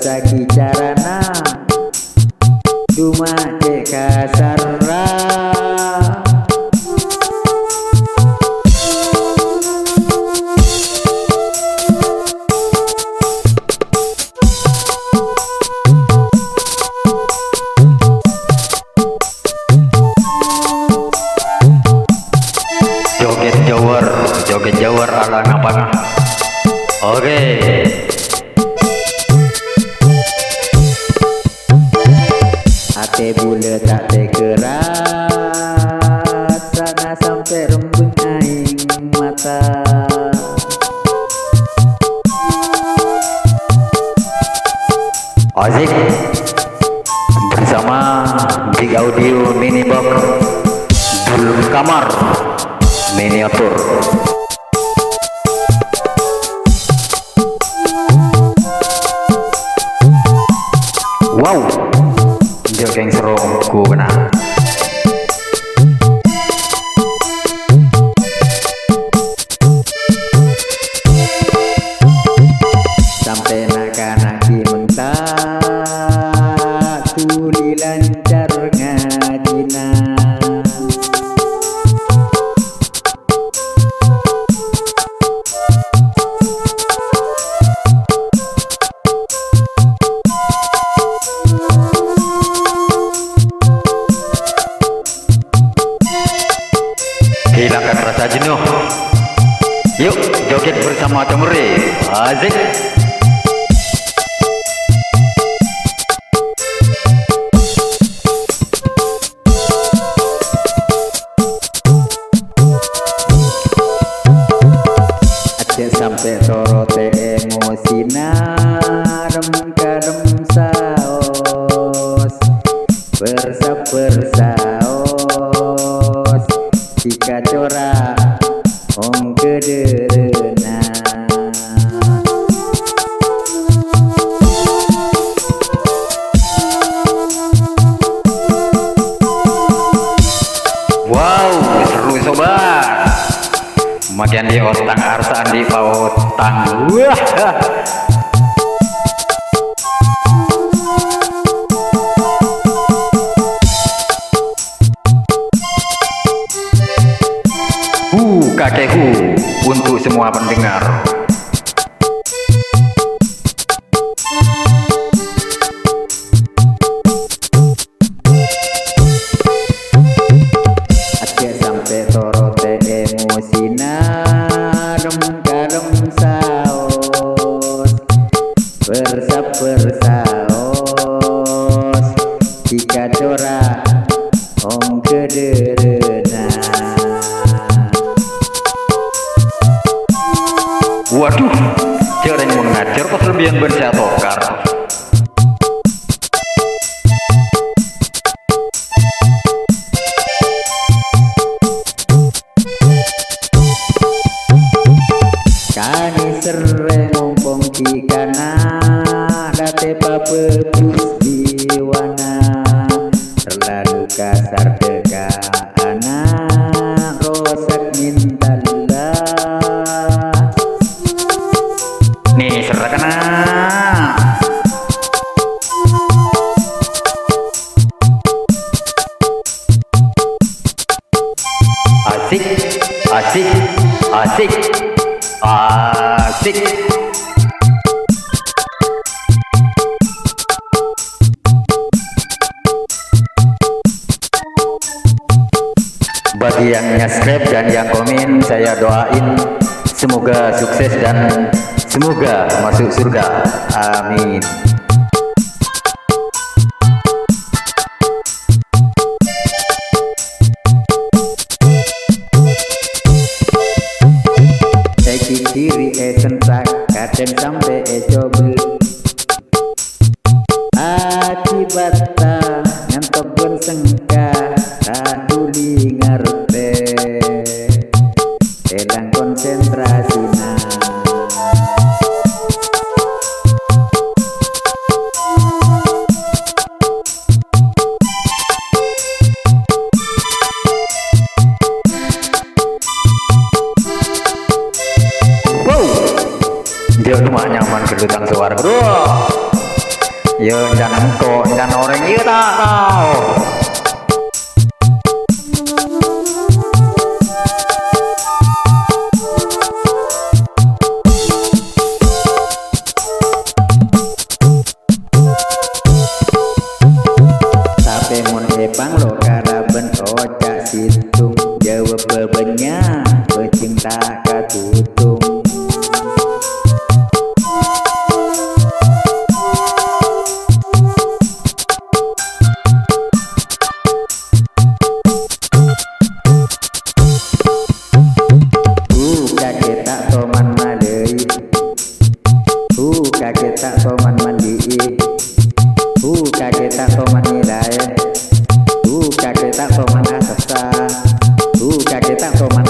saki carana cuma cek kasarra. Joget Jawa ala ngapana. Oke. Ate bule tak tekerat, sana sampai rembeng aing mata. Asik bersama Big Audio Mini Box Dul Kamar Miniatur. Wow, jogging seru ku kena. Sampai nak-naki mentak, tuli lancar ngajina. Hilangkan rasa jenuh. Yuk joget bersama Cemre. Asik. Aceh sampai torote emosina, rem-karem saos, bersaos, jika cora ong kederena. Wow, seru sobat. Makian di otang arsaan di pautang. Wah. Kakekku untuk semua pendengar. Aceh sampai torote emosina, rem-karem saos, bersaos, jika cora ong kederena. Waduh, jarang mengajar pas lebihan bersih tokar. Kani sere ngompong di kana, date papepus diwana, terlalu kasar deka anak, rosak mintallah. Nih seragana. Asik, asik, asik, asik. Bagi yang subscribe dan yang komen, saya doain semoga sukses dan semoga masuk surga. Amin. Saya kiri sentak, kadang sampai coba. Akibatnya ngantok pun sengka, tak tuli ngerti, elang konsentrasinya. Wow, dia cuma nyaman kedutang suara. Yo jangan kok, jangan orang iya tak kau. Tapi mon epang lo karaben ojak situng jawab bebenya pecinta katutung. Kakek tak toman malei, kakek tak toman mandi, kakek tak toman nilai, kakek tak toman asasa, kakek tak toman